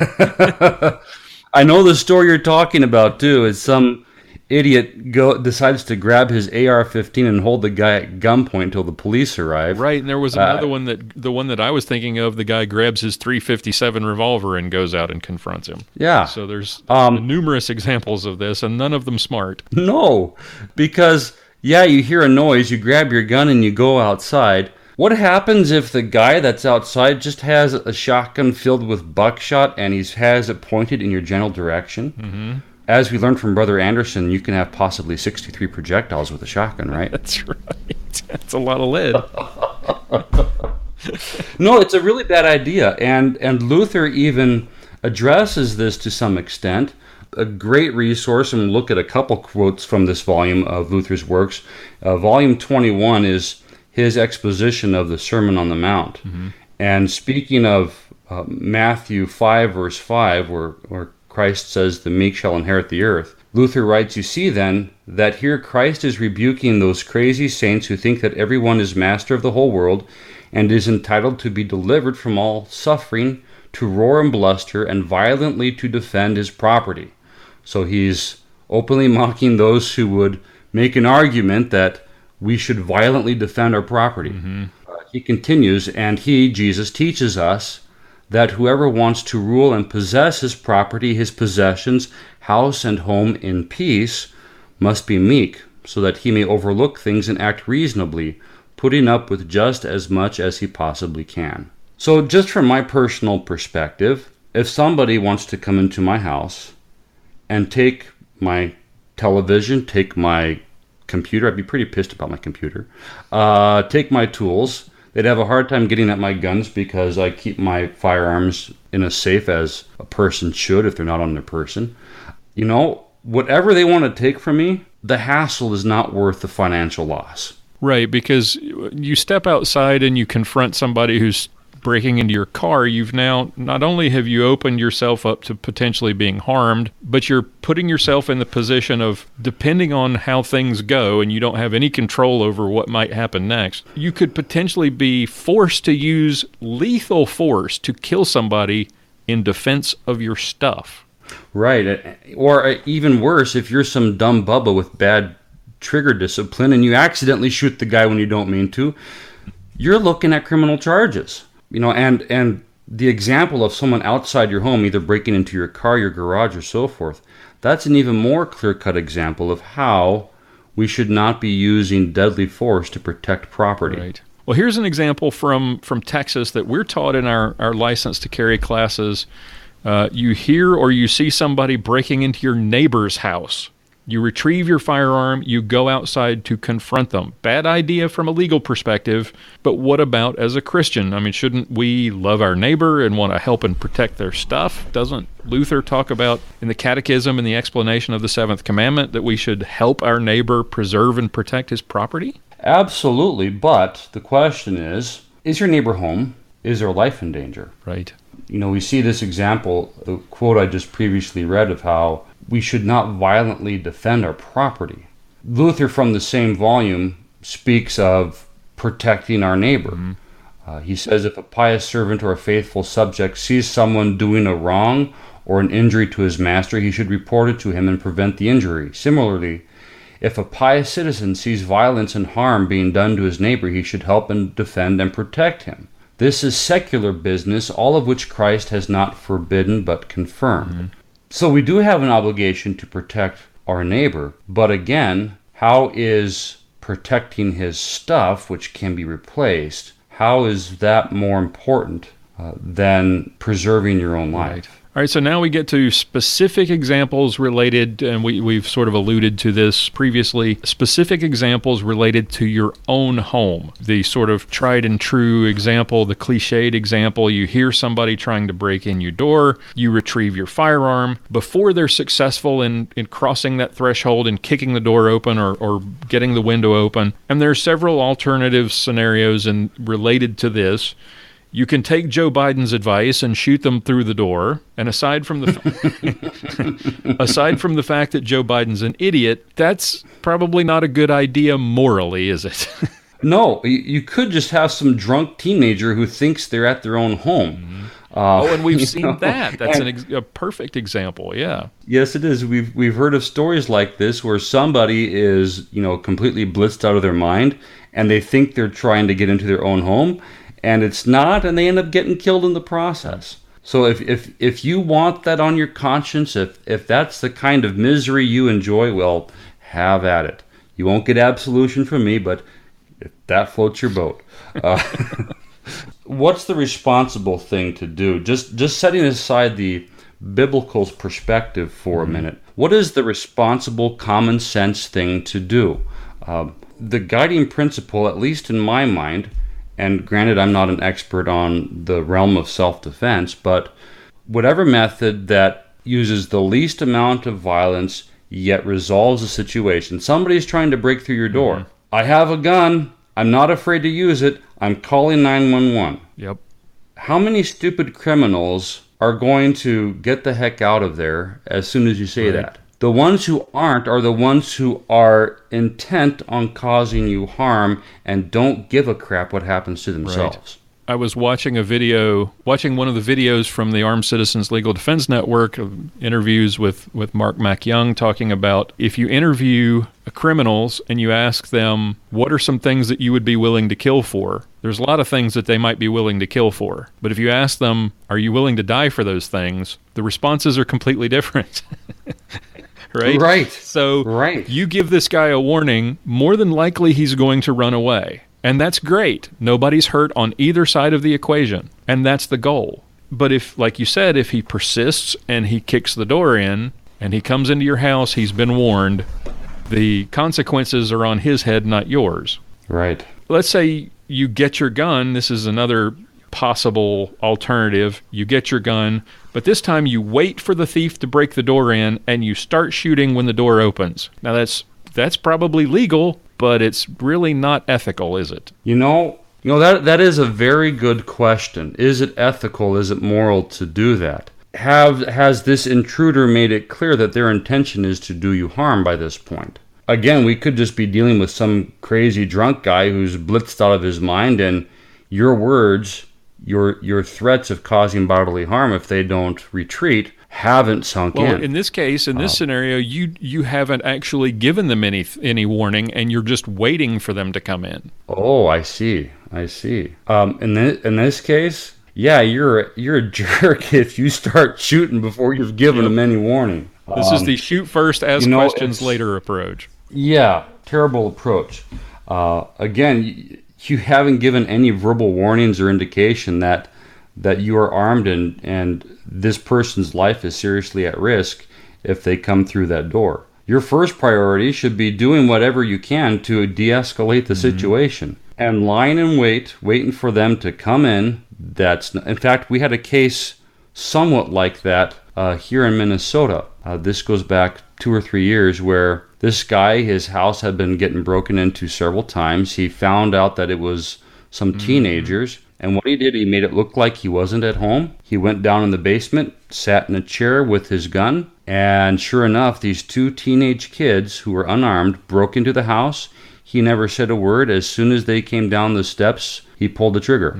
I know the story you're talking about, too. It's some idiot decides to grab his AR-15 and hold the guy at gunpoint until the police arrive. Right, and there was another one the one that I was thinking of, the guy grabs his .357 revolver and goes out and confronts him. Yeah. So there's numerous examples of this, and none of them smart. No, because, you hear a noise, you grab your gun and you go outside. What happens if the guy that's outside just has a shotgun filled with buckshot and he has it pointed in your general direction? Mm-hmm. As we learned from Brother Anderson, you can have possibly 63 projectiles with a shotgun, right? That's right. That's a lot of lead. No, it's a really bad idea. And Luther even addresses this to some extent. A great resource, and we'll look at a couple quotes from this volume of Luther's works. Volume 21 is his exposition of the Sermon on the Mount. Mm-hmm. And speaking of Matthew 5, verse 5, where Christ says, the meek shall inherit the earth. Luther writes, you see then that here Christ is rebuking those crazy saints who think that everyone is master of the whole world and is entitled to be delivered from all suffering, to roar and bluster, and violently to defend his property. So he's openly mocking those who would make an argument that we should violently defend our property. Mm-hmm. He continues, and he, Jesus, teaches us that whoever wants to rule and possess his property, his possessions, house and home in peace, must be meek, so that he may overlook things and act reasonably, putting up with just as much as he possibly can. So just from my personal perspective, if somebody wants to come into my house and take my television, take my computer, I'd be pretty pissed about my computer, take my tools, they'd have a hard time getting at my guns because I keep my firearms in a safe as a person should if they're not on their person. Whatever they want to take from me, the hassle is not worth the financial loss. Right, because you step outside and you confront somebody who's breaking into your car, you've now, not only have you opened yourself up to potentially being harmed, but you're putting yourself in the position of, depending on how things go, and you don't have any control over what might happen next, you could potentially be forced to use lethal force to kill somebody in defense of your stuff. Right, or even worse, if you're some dumb bubba with bad trigger discipline and you accidentally shoot the guy when you don't mean to, you're looking at criminal charges. And the example of someone outside your home, either breaking into your car, your garage, or so forth, that's an even more clear-cut example of how we should not be using deadly force to protect property. Right. Well, here's an example from Texas that we're taught in our license to carry classes. You hear or you see somebody breaking into your neighbor's house. You retrieve your firearm, you go outside to confront them. Bad idea from a legal perspective, but what about as a Christian? I mean, shouldn't we love our neighbor and want to help and protect their stuff? Doesn't Luther talk about in the Catechism and the explanation of the Seventh Commandment that we should help our neighbor preserve and protect his property? Absolutely, but the question is your neighbor home? Is their life in danger? Right. We see this example, the quote I just previously read of how we should not violently defend our property. Luther, from the same volume, speaks of protecting our neighbor. Mm-hmm. He says, if a pious servant or a faithful subject sees someone doing a wrong or an injury to his master, he should report it to him and prevent the injury. Similarly, if a pious citizen sees violence and harm being done to his neighbor, he should help and defend and protect him. This is secular business, all of which Christ has not forbidden but confirmed. Mm-hmm. So we do have an obligation to protect our neighbor. But again, how is protecting his stuff, which can be replaced, how is that more important than preserving your own life? Right. All right, so now we get to specific examples related, and we've sort of alluded to this previously, specific examples related to your own home. The sort of tried and true example, the cliched example, you hear somebody trying to break in your door, you retrieve your firearm. Before they're successful in crossing that threshold and kicking the door open or getting the window open, and there are several alternative scenarios related to this. You can take Joe Biden's advice and shoot them through the door. And aside from the fact that Joe Biden's an idiot, that's probably not a good idea morally, is it? No, you could just have some drunk teenager who thinks they're at their own home. And we've seen that. That's a perfect example. Yeah. Yes, it is. We've heard of stories like this where somebody is, completely blitzed out of their mind, and they think they're trying to get into their own home. And it's not, and they end up getting killed in the process. So if you want that on your conscience, if that's the kind of misery you enjoy, well, have at it. You won't get absolution from me, but if that floats your boat. What's the responsible thing to do? Just setting aside the biblical perspective for a minute, what is the responsible, common sense thing to do? The guiding principle, at least in my mind, and granted, I'm not an expert on the realm of self-defense, but whatever method that uses the least amount of violence yet resolves the situation. Somebody's trying to break through your door. I have a gun. I'm not afraid to use it. I'm calling 911. Yep. How many stupid criminals are going to get the heck out of there as soon as you say that? The ones who aren't are the ones who are intent on causing you harm and don't give a crap what happens to themselves. Right. I was watching one of the videos from the Armed Citizens Legal Defense Network, interviews with Mark McYoung, talking about if you interview criminals and you ask them, what are some things that you would be willing to kill for? There's a lot of things that they might be willing to kill for. But if you ask them, are you willing to die for those things? The responses are completely different. Right? So you give this guy a warning, more than likely he's going to run away. And that's great. Nobody's hurt on either side of the equation. And that's the goal. But if, like you said, if he persists and he kicks the door in and he comes into your house, he's been warned, the consequences are on his head, not yours. Right. Let's say you get your gun. This is another possible alternative. You get your gun, but this time you wait for the thief to break the door in and you start shooting when the door opens. Now that's probably legal, but it's really not ethical, is it? That is a very good question. Is it ethical? Is it moral to do that? Has this intruder made it clear that their intention is to do you harm by this point? Again, we could just be dealing with some crazy drunk guy who's blitzed out of his mind, and your words, your threats of causing bodily harm if they don't retreat haven't sunk in. Well, in this case, in this scenario, you haven't actually given them any warning, and you're just waiting for them to come in. Oh, I see. In this case, yeah, you're a jerk if you start shooting before you've given them any warning. This is the shoot first, ask questions later approach. Yeah, terrible approach. Again, you haven't given any verbal warnings or indication that you are armed and this person's life is seriously at risk if they come through that door. Your first priority should be doing whatever you can to de-escalate the situation and lying in wait, waiting for them to come in. In fact, we had a case somewhat like that here in Minnesota. This goes back 2 or 3 years where this guy, his house had been getting broken into several times. He found out that it was some teenagers. And what he did, he made it look like he wasn't at home. He went down in the basement, sat in a chair with his gun, and sure enough, these 2 teenage kids who were unarmed broke into the house. He never said a word. As soon as they came down the steps, he pulled the trigger.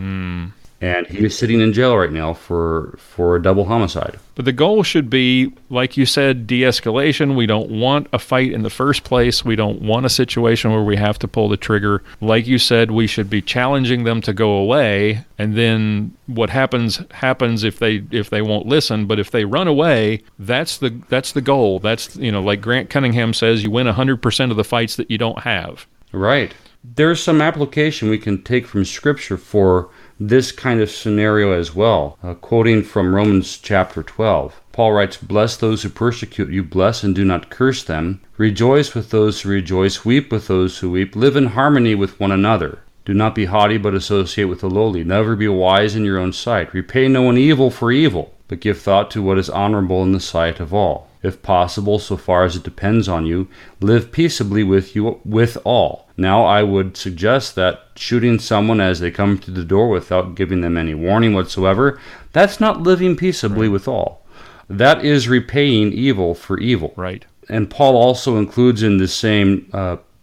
And he is sitting in jail right now for a double homicide. But the goal should be, like you said, de-escalation. We don't want a fight in the first place. We don't want a situation where we have to pull the trigger. Like you said, we should be challenging them to go away, and then what happens if they won't listen. But if they run away, that's the goal. That's, like Grant Cunningham says, you win 100% of the fights that you don't have. Right. There's some application we can take from Scripture for this kind of scenario as well. Quoting from Romans chapter 12, Paul writes, "Bless those who persecute you, bless and do not curse them. Rejoice with those who rejoice, weep with those who weep, live in harmony with one another. Do not be haughty, but associate with the lowly. Never be wise in your own sight. Repay no one evil for evil, but give thought to what is honorable in the sight of all. If possible, so far as it depends on you, live peaceably with all." Now, I would suggest that shooting someone as they come to the door without giving them any warning whatsoever, that's not living peaceably with all. That is repaying evil for evil. Right. And Paul also includes in the same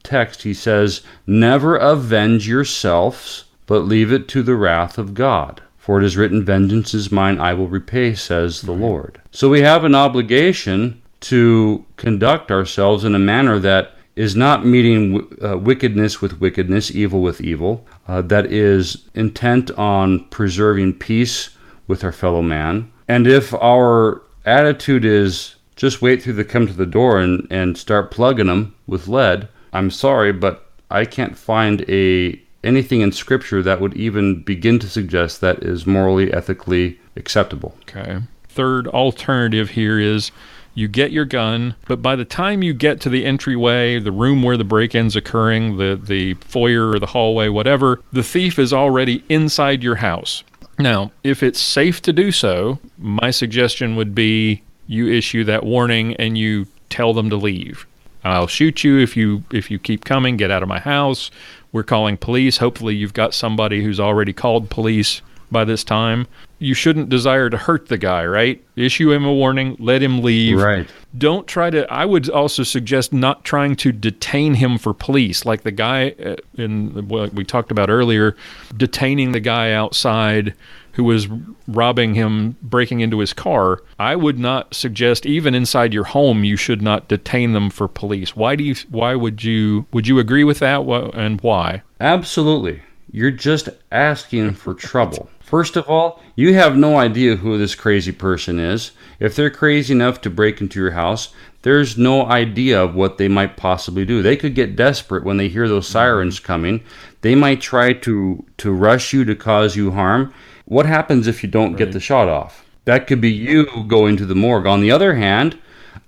text, he says, "Never avenge yourselves, but leave it to the wrath of God. For it is written, 'Vengeance is mine, I will repay, says the Lord.'" So we have an obligation to conduct ourselves in a manner that is not meeting wickedness with wickedness, evil with evil, that is intent on preserving peace with our fellow man. And if our attitude is just wait till they come to the door and start plugging them with lead, I'm sorry, but I can't find anything in Scripture that would even begin to suggest that is morally, ethically acceptable. Okay. Third alternative here is you get your gun, but by the time you get to the entryway, the room where the break-in's occurring, the foyer or the hallway, whatever, the thief is already inside your house. Now, if it's safe to do so, my suggestion would be you issue that warning and you tell them to leave. I'll shoot you if you keep coming. Get out of my house. We're calling police. Hopefully you've got somebody who's already called police by this time. You shouldn't desire to hurt the guy, right? Issue him a warning, let him leave. Right. Don't try to, I would also suggest not trying to detain him for police, like the guy in what we talked about earlier, detaining the guy outside who was robbing him, breaking into his car. I would not suggest, even inside your home, you should not detain them for police. Would you agree with that, and why? Absolutely. You're just asking for trouble. First of all, you have no idea who this crazy person is. If they're crazy enough to break into your house, there's no idea of what they might possibly do. They could get desperate when they hear those sirens coming. They might try to rush you to cause you harm. What happens if you don't get the shot off? That could be you going to the morgue. On the other hand,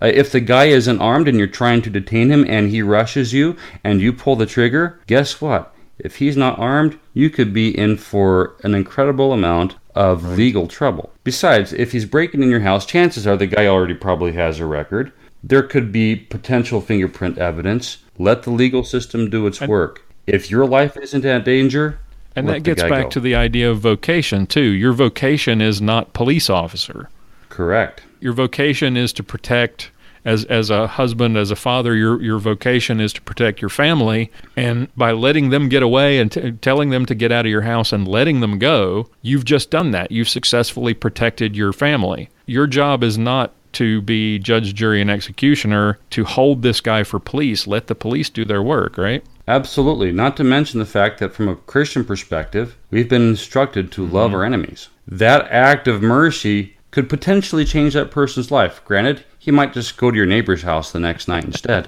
if the guy isn't armed and you're trying to detain him and he rushes you and you pull the trigger, guess what? If he's not armed, you could be in for an incredible amount of legal trouble. Besides, if he's breaking in your house, chances are the guy already probably has a record. There could be potential fingerprint evidence. Let the legal system do its work. If your life isn't in danger, and that gets back to the idea of vocation, too. Your vocation is not police officer. Correct. Your vocation is to protect, as a husband, as a father, your vocation is to protect your family. And by letting them get away and telling them to get out of your house and letting them go, you've just done that. You've successfully protected your family. Your job is not to be judge, jury, and executioner, to hold this guy for police. Let the police do their work, right? Absolutely. Not to mention the fact that from a Christian perspective, we've been instructed to love our enemies. That act of mercy could potentially change that person's life. Granted, he might just go to your neighbor's house the next night instead.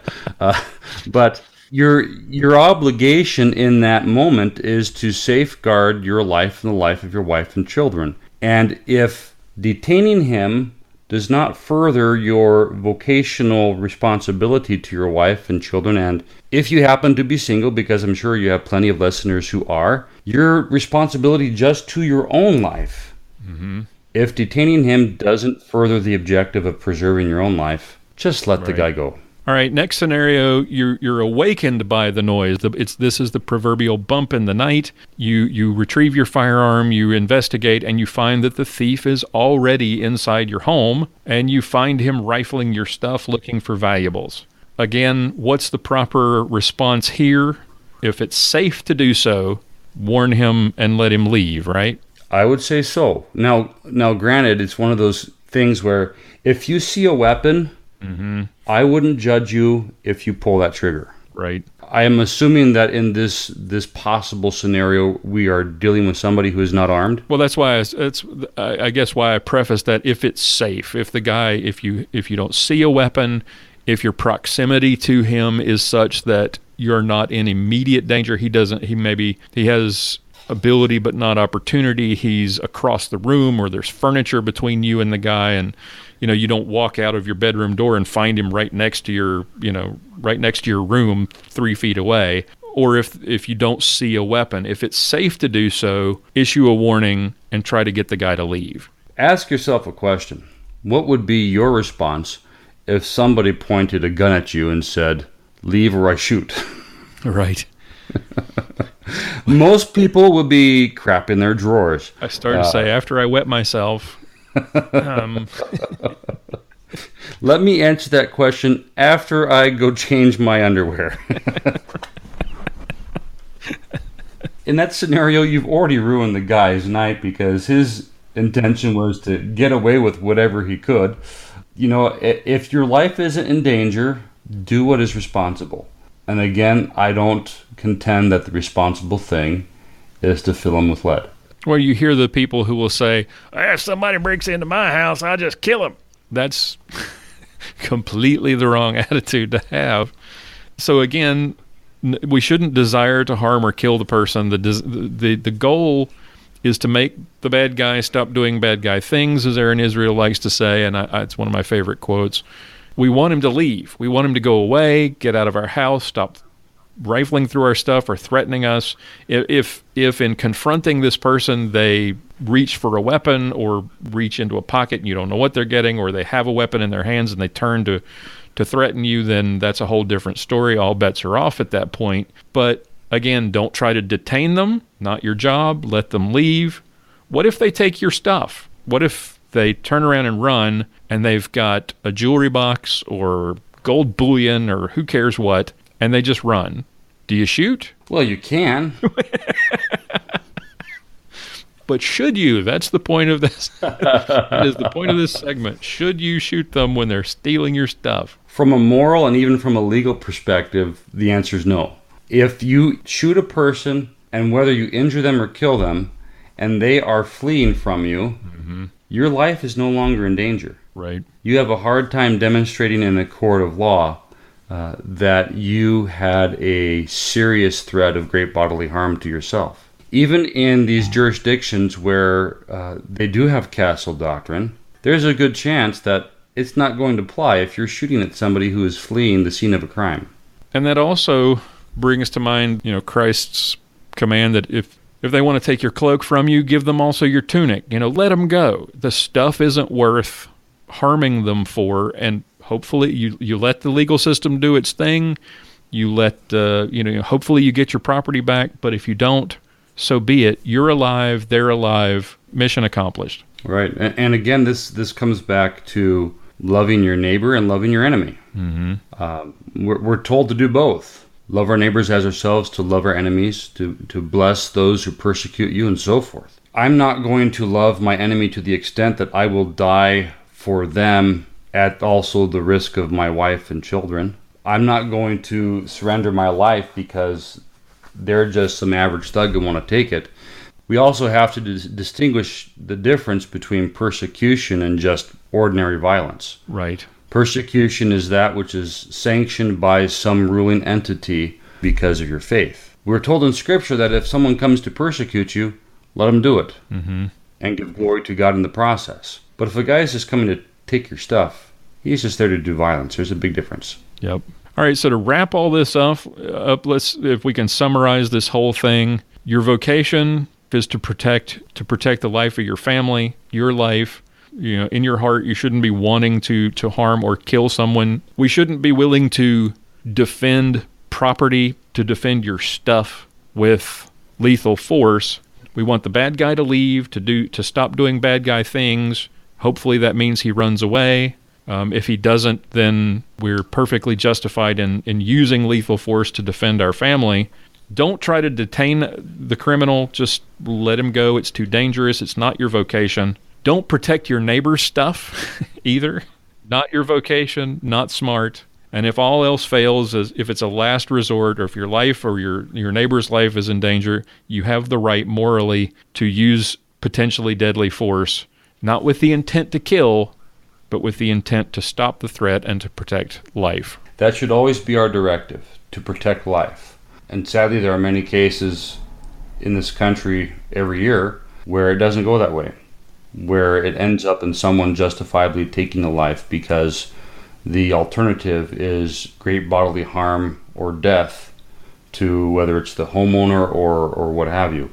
But your obligation in that moment is to safeguard your life and the life of your wife and children. And if detaining him does not further your vocational responsibility to your wife and children, and if you happen to be single, because I'm sure you have plenty of listeners who are, your responsibility just to your own life. Mm-hmm. If detaining him doesn't further the objective of preserving your own life, just let the guy go. All right, next scenario, you're awakened by the noise. This is the proverbial bump in the night. You retrieve your firearm, you investigate, and you find that the thief is already inside your home, and you find him rifling your stuff looking for valuables. Again, what's the proper response here? If it's safe to do so, warn him and let him leave, right? I would say so. Now, granted, it's one of those things where if you see a weapon, I wouldn't judge you if you pull that trigger. Right. I am assuming that in this possible scenario, we are dealing with somebody who is not armed. Well, that's why I guess why I preface that if it's safe, if the guy, if you don't see a weapon, if your proximity to him is such that you're not in immediate danger, he has ability but not opportunity, he's across the room or there's furniture between you and the guy, and you don't walk out of your bedroom door and find him right next to your room 3 feet away. Or if you don't see a weapon, if it's safe to do so, issue a warning and try to get the guy to leave. Ask yourself a question. What would be your response if somebody pointed a gun at you and said, "Leave or I shoot"? Right. Most people would be crap in their drawers. I started to say, after I wet myself. Let me answer that question after I go change my underwear. In that scenario, you've already ruined the guy's night because his intention was to get away with whatever he could. If your life isn't in danger, do what is responsible. And again, I don't contend that the responsible thing is to fill him with lead. Well, you hear the people who will say, if somebody breaks into my house, I'll just kill him. That's completely the wrong attitude to have. So again, we shouldn't desire to harm or kill the person. The goal is to make the bad guy stop doing bad guy things, as Aaron Israel likes to say, and it's one of my favorite quotes. We want him to leave. We want him to go away, get out of our house, stop rifling through our stuff or threatening us. If in confronting this person they reach for a weapon or reach into a pocket and you don't know what they're getting, or they have a weapon in their hands and they turn to threaten you, then that's a whole different story. All bets are off at that point. But again, don't try to detain them. Not your job. Let them leave. What if they take your stuff? What if they turn around and run and they've got a jewelry box or gold bullion or who cares what, and they just run? Do you shoot? Well, you can. But should you? That's the point of this. That is the point of this segment. Should you shoot them when they're stealing your stuff? From a moral and even from a legal perspective, the answer is no. If you shoot a person, and whether you injure them or kill them, and they are fleeing from you, your life is no longer in danger. Right. You have a hard time demonstrating in a court of law that you had a serious threat of great bodily harm to yourself. Even in these jurisdictions where they do have castle doctrine, there's a good chance that it's not going to apply if you're shooting at somebody who is fleeing the scene of a crime. And that also brings to mind, Christ's command that if they want to take your cloak from you, give them also your tunic. Let them go. The stuff isn't worth harming them for, and hopefully you let the legal system do its thing. You let, hopefully you get your property back, but if you don't, so be it. You're alive, they're alive, mission accomplished. Right. And again, this comes back to loving your neighbor and loving your enemy. We're told to do both. Love our neighbors as ourselves, to love our enemies, to bless those who persecute you, and so forth. I'm not going to love my enemy to the extent that I will die for them at also the risk of my wife and children. I'm not going to surrender my life because they're just some average thug who want to take it. We also have to distinguish the difference between persecution and just ordinary violence. Right. Persecution is that which is sanctioned by some ruling entity because of your faith. We're told in Scripture that if someone comes to persecute you, let them do it and give glory to God in the process. But if a guy is just coming to take your stuff, he's just there to do violence. There's a big difference. Yep. All right, so to wrap all this up, let's, if we can summarize this whole thing, your vocation is to protect the life of your family, your life. In your heart, you shouldn't be wanting to harm or kill someone. We shouldn't be willing to defend property, to defend your stuff with lethal force. We want the bad guy to leave, to stop doing bad guy things. Hopefully that means he runs away. If he doesn't, then we're perfectly justified in using lethal force to defend our family. Don't try to detain the criminal. Just let him go. It's too dangerous. It's not your vocation. Don't protect your neighbor's stuff either. Not your vocation, not smart. And if all else fails, if it's a last resort, or if your life or your neighbor's life is in danger, you have the right morally to use potentially deadly force, not with the intent to kill, but with the intent to stop the threat and to protect life. That should always be our directive, to protect life. And sadly, there are many cases in this country every year where it doesn't go that way, where it ends up in someone justifiably taking a life because the alternative is great bodily harm or death to whether it's the homeowner or what have you.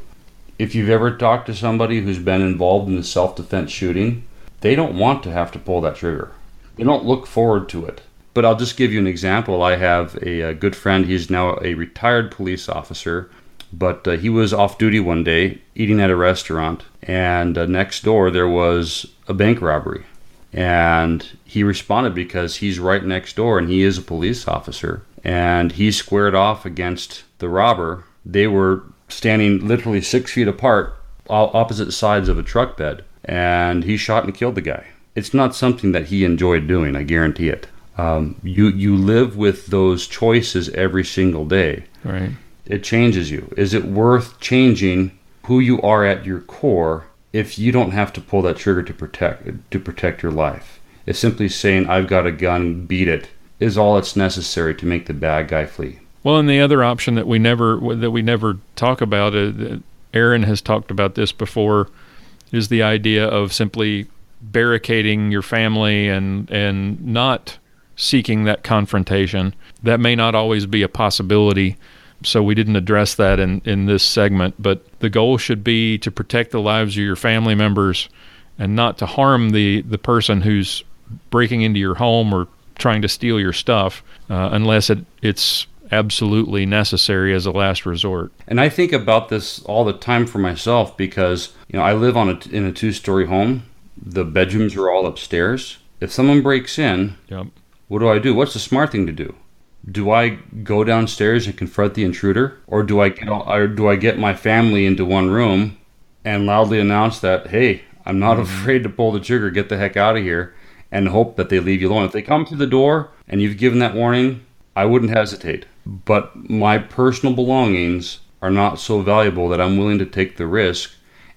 If you've ever talked to somebody who's been involved in a self-defense shooting, they don't want to have to pull that trigger. They don't look forward to it. But I'll just give you an example. I have a good friend. He's now a retired police officer, but he was off duty one day eating at a restaurant, and next door there was a bank robbery. And he responded because he's right next door and he is a police officer. And he squared off against the robber. They were standing literally 6 feet apart, opposite sides of a truck bed. And he shot and killed the guy. It's not something that he enjoyed doing, I guarantee it. You live with those choices every single day. Right. It changes you. Is it worth changing who you are at your core if you don't have to pull that trigger to protect your life? It's simply saying, I've got a gun, beat it, is all that's necessary to make the bad guy flee. Well, and the other option that we never talk about, Aaron has talked about this before, is the idea of simply barricading your family and not seeking that confrontation. That may not always be a possibility, so we didn't address that in this segment, but the goal should be to protect the lives of your family members and not to harm the person who's breaking into your home or trying to steal your stuff unless it's absolutely necessary as a last resort. And I think about this all the time for myself because, I live in a 2-story home. The bedrooms are all upstairs. If someone breaks in, Yep. What do? What's the smart thing to do? Do I go downstairs and confront the intruder, or do I get my family into one room and loudly announce that, hey, I'm not afraid to pull the trigger, get the heck out of here, and hope that they leave you alone? If they come through the door and you've given that warning, I wouldn't hesitate. But my personal belongings are not so valuable that I'm willing to take the risk.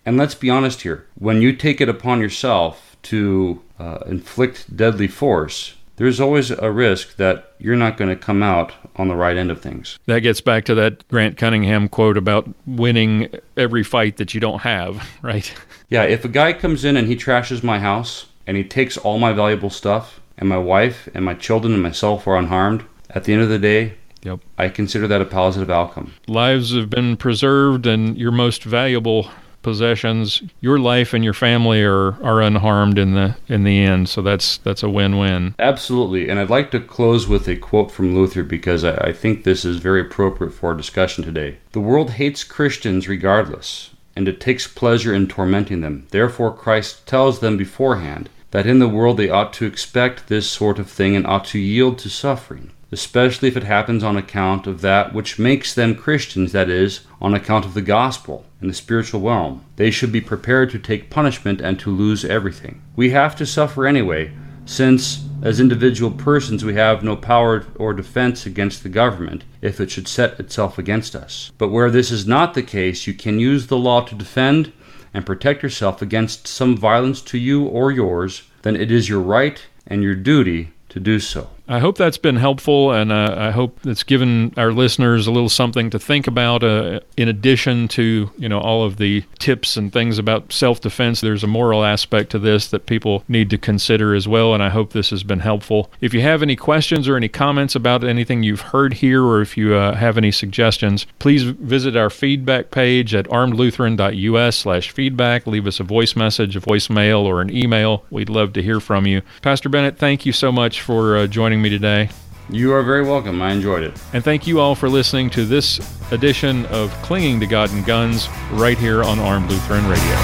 And let's be honest here, when you take it upon yourself to inflict deadly force, there's always a risk that you're not going to come out on the right end of things. That gets back to that Grant Cunningham quote about winning every fight that you don't have, right? Yeah, if a guy comes in and he trashes my house and he takes all my valuable stuff and my wife and my children and myself are unharmed, at the end of the day, Yep. I consider that a positive outcome. Lives have been preserved, and your most valuable possessions, your life and your family are unharmed in the end. So that's a win-win. Absolutely. And I'd like to close with a quote from Luther because I think this is very appropriate for our discussion today. The world hates Christians regardless, and it takes pleasure in tormenting them. Therefore Christ tells them beforehand that in the world they ought to expect this sort of thing and ought to yield to suffering, especially if it happens on account of that which makes them Christians, that is, on account of the gospel and the spiritual realm. They should be prepared to take punishment and to lose everything. We have to suffer anyway, since as individual persons we have no power or defense against the government if it should set itself against us. But where this is not the case, you can use the law to defend and protect yourself against some violence to you or yours, then it is your right and your duty to do so. I hope that's been helpful, and I hope it's given our listeners a little something to think about. In addition to all of the tips and things about self-defense, there's a moral aspect to this that people need to consider as well, and I hope this has been helpful. If you have any questions or any comments about anything you've heard here, or if you have any suggestions, please visit our feedback page at armedlutheran.us/feedback. Leave us a voice message, a voicemail, or an email. We'd love to hear from you. Pastor Bennett, thank you so much for joining me today. You are very welcome. I enjoyed it. And thank you all for listening to this edition of Clinging to God and Guns right here on Armed Lutheran Radio.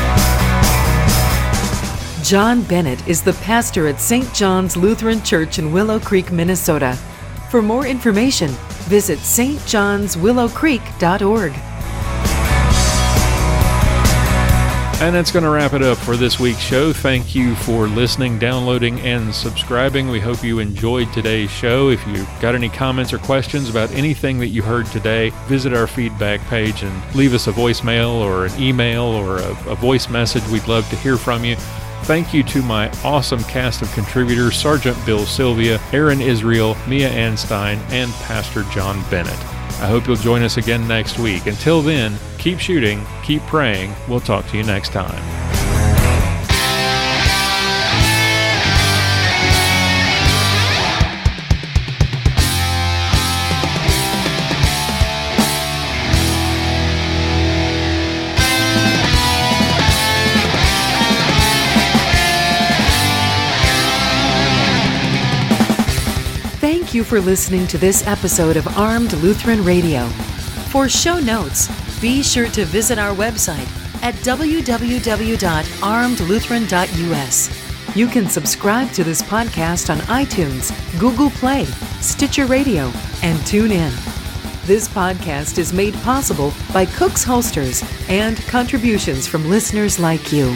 John Bennett is the pastor at St. John's Lutheran Church in Willow Creek, Minnesota. For more information, visit stjohnswillowcreek.org. And that's going to wrap it up for this week's show. Thank you for listening, downloading, and subscribing. We hope you enjoyed today's show. If you've got any comments or questions about anything that you heard today, visit our feedback page and leave us a voicemail or an email or a voice message. We'd love to hear from you. Thank you to my awesome cast of contributors, Sergeant Bill Silvia, Aaron Israel, Mia Anstine, and Pastor John Bennett. I hope you'll join us again next week. Until then, keep shooting, keep praying. We'll talk to you next time. Thank you for listening to this episode of Armed Lutheran Radio. For show notes, be sure to visit our website at www.armedlutheran.us. You can subscribe to this podcast on iTunes, Google Play, Stitcher Radio, and TuneIn. This podcast is made possible by Cook's Holsters and contributions from listeners like you.